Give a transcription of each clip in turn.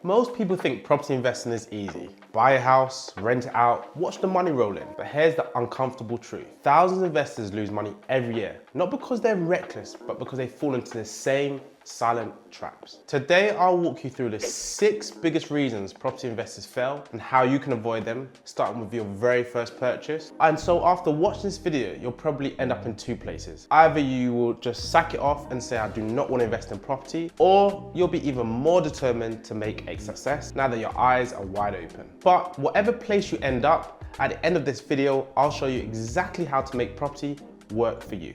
Most people think property investing is easy. Buy a house, rent it out, watch the money roll in. But here's the uncomfortable truth. Thousands of investors lose money every year, not because they're reckless, but because they fall into the same silent traps. Today, I'll walk you through the 6 biggest reasons property investors fail and how you can avoid them, starting with your very first purchase. And so after watching this video, you'll probably end up in 2 places. Either you will just sack it off and say, I do not want to invest in property, or you'll be even more determined to make a success now that your eyes are wide open. But whatever place you end up, at the end of this video, I'll show you exactly how to make property work for you.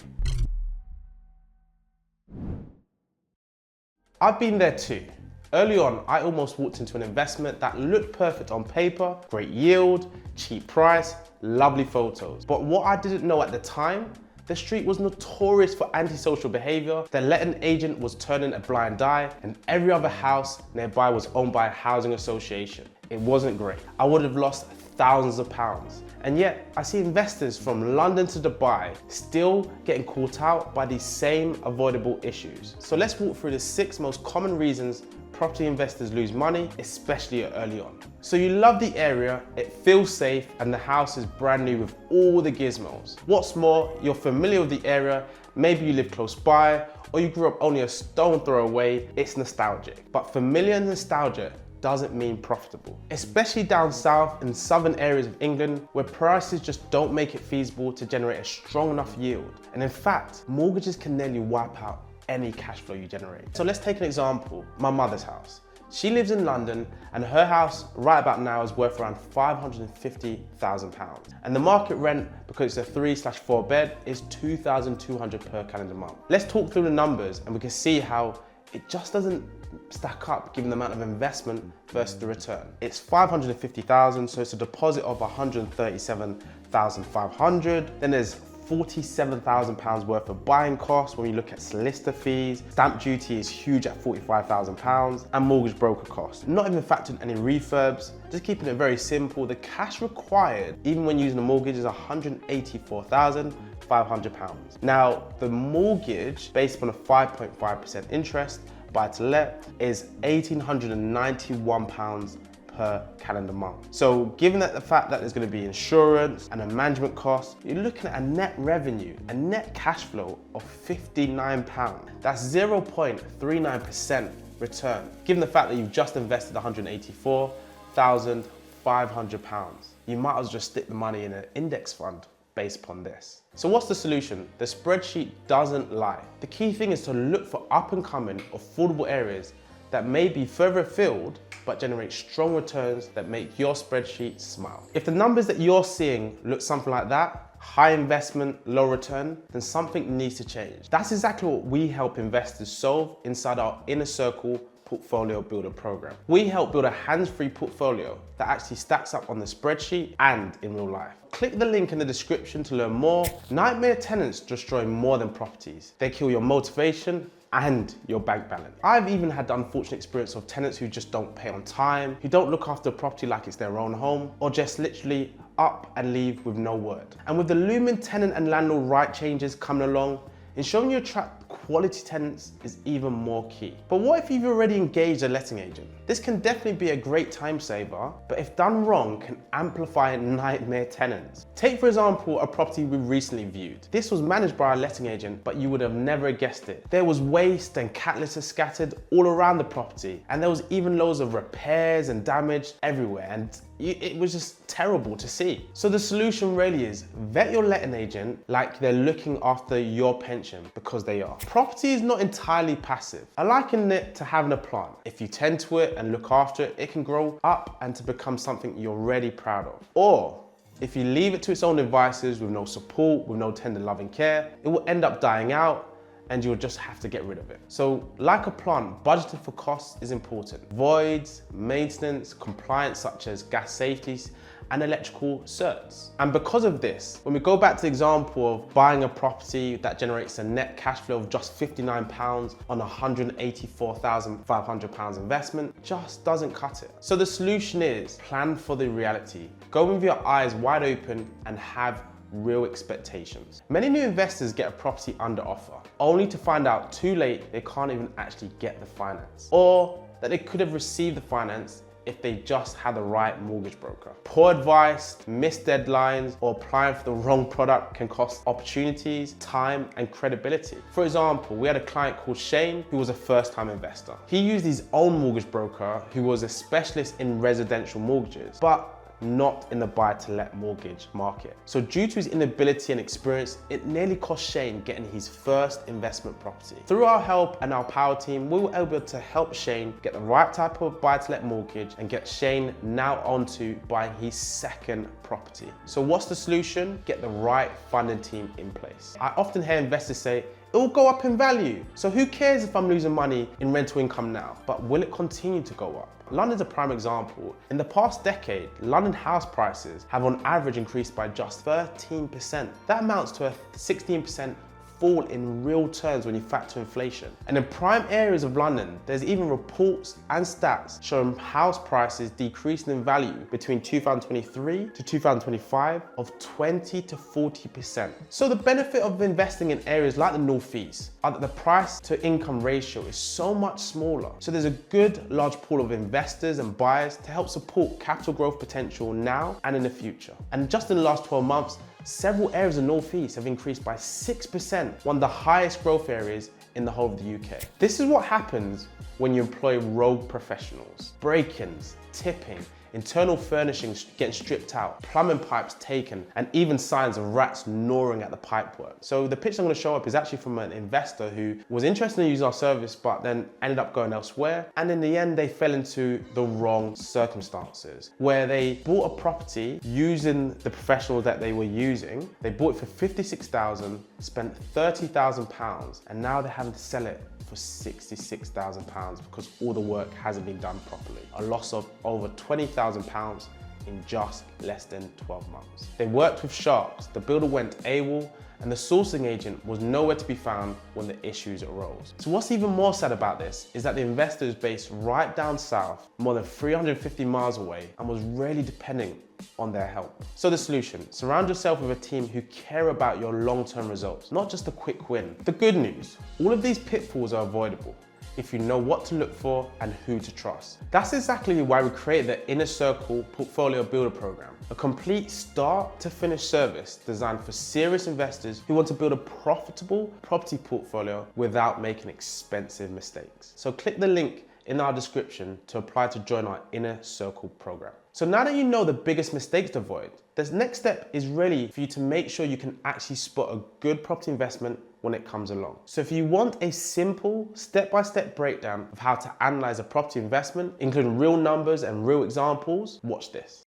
I've been there too. Early on, I almost walked into an investment that looked perfect on paper, great yield, cheap price, lovely photos. But what I didn't know at the time, the street was notorious for antisocial behavior, the letting agent was turning a blind eye, and every other house nearby was owned by a housing association. It wasn't great. I would have lost thousands of pounds. And yet, I see investors from London to Dubai still getting caught out by these same avoidable issues. So let's walk through the 6 most common reasons property investors lose money, especially early on. So you love the area, it feels safe, and the house is brand new with all the gizmos. What's more, you're familiar with the area, maybe you live close by, or you grew up only a stone throw away. It's nostalgic. But familiar nostalgia doesn't mean profitable, especially down south in southern areas of England where prices just don't make it feasible to generate a strong enough yield. And in fact, mortgages can nearly wipe out any cash flow you generate. So let's take an example, my mother's house. She lives in London and her house right about now is worth around £550,000. And the market rent, because it's a 3/4 bed, is £2,200 per calendar month. Let's talk through the numbers and we can see how it just doesn't stack up given the amount of investment versus the return. It's 550,000, so it's a deposit of 137,500. Then there's £47,000 worth of buying costs when you look at solicitor fees. Stamp duty is huge at £45,000, and mortgage broker costs. Not even factoring any refurbs, just keeping it very simple. The cash required, even when using a mortgage, is £184,500. Now, the mortgage, based upon a 5.5% interest, buy to let, is £1,891 per calendar month. So given that the fact that there's going to be insurance and a management cost, you're looking at a net revenue, a net cash flow of £59. That's 0.39% return. Given the fact that you've just invested £184,500, you might as well just stick the money in an index fund based upon this. So what's the solution? The spreadsheet doesn't lie. The key thing is to look for up and coming affordable areas that may be further afield but generate strong returns that make your spreadsheet smile. If the numbers that you're seeing look something like that, high investment, low return, then something needs to change. That's exactly what we help investors solve inside our Inner Circle Portfolio Builder program. We help build a hands-free portfolio that actually stacks up on the spreadsheet and in real life. Click the link in the description to learn more. Nightmare tenants destroy more than properties. They kill your motivation and your bank balance. I've even had the unfortunate experience of tenants who just don't pay on time, who don't look after a property like it's their own home, or just literally up and leave with no word. And with the looming tenant and landlord right changes coming along, ensuring you attract quality tenants is even more key. But what if you've already engaged a letting agent? This can definitely be a great time saver, but if done wrong, can amplify nightmare tenants. Take, for example, a property we recently viewed. This was managed by a letting agent, but you would have never guessed it. There was waste and cat litter scattered all around the property, and there was even loads of repairs and damage everywhere, and it was just terrible to see. So the solution really is vet your letting agent like they're looking after your pension, because they are. Property is not entirely passive. I liken it to having a plant. If you tend to it and look after it, it can grow up and to become something you're really proud of. Or if you leave it to its own devices with no support, with no tender loving care, it will end up dying out and you'll just have to get rid of it. So like a plant, budgeting for costs is important. Voids, maintenance, compliance such as gas safeties, and electrical certs. And because of this, when we go back to the example of buying a property that generates a net cash flow of just £59 on £184,500 investment, just doesn't cut it. So the solution is plan for the reality. Go with your eyes wide open and have real expectations. Many new investors get a property under offer, only to find out too late they can't even actually get the finance. Or that they could have received the finance if they just had the right mortgage broker. Poor advice, missed deadlines, or applying for the wrong product can cost opportunities, time, and credibility. For example, we had a client called Shane who was a first-time investor. He used his own mortgage broker who was a specialist in residential mortgages, but not in the buy-to-let mortgage market. So due to his inability and experience, it nearly cost Shane getting his first investment property. Through our help and our power team, we were able to help Shane get the right type of buy-to-let mortgage and get Shane now onto buying his second property. So what's the solution? Get the right funding team in place. I often hear investors say, it will go up in value. So who cares if I'm losing money in rental income now, but will it continue to go up? London's a prime example. In the past decade, London house prices have on average increased by just 13%. That amounts to a 16% fall in real terms when you factor inflation. And in prime areas of London, there's even reports and stats showing house prices decreasing in value between 2023 to 2025 of 20 to 40%. So the benefit of investing in areas like the North East are that the price to income ratio is so much smaller. So there's a good large pool of investors and buyers to help support capital growth potential now and in the future. And just in the last 12 months, several areas of North East have increased by 6%, one of the highest growth areas in the whole of the UK. This is what happens when you employ rogue professionals. Break-ins, tipping, internal furnishings getting stripped out, plumbing pipes taken, and even signs of rats gnawing at the pipework. So the pitch I'm going to show up is actually from an investor who was interested in using our service, but then ended up going elsewhere. And in the end, they fell into the wrong circumstances, where they bought a property using the professional that they were using. They bought it for 56,000, spent 30,000 pounds, and now they're having to sell it for 66,000 pounds because all the work hasn't been done properly. A loss of over 20,000 pounds in just less than 12 months. They worked with sharks, the builder went AWOL, and the sourcing agent was nowhere to be found when the issues arose. So what's even more sad about this is that the investor is based right down south, more than 350 miles away, and was really depending on their help. So the solution, surround yourself with a team who care about your long-term results, not just a quick win. The good news, all of these pitfalls are avoidable if you know what to look for and who to trust. That's exactly why we created the Inner Circle Portfolio Builder Program, a complete start to finish service designed for serious investors who want to build a profitable property portfolio without making expensive mistakes. So click the link in our description to apply to join our Inner Circle program. So now that you know the biggest mistakes to avoid, the next step is really for you to make sure you can actually spot a good property investment when it comes along. So if you want a simple step-by-step breakdown of how to analyze a property investment, including real numbers and real examples, watch this.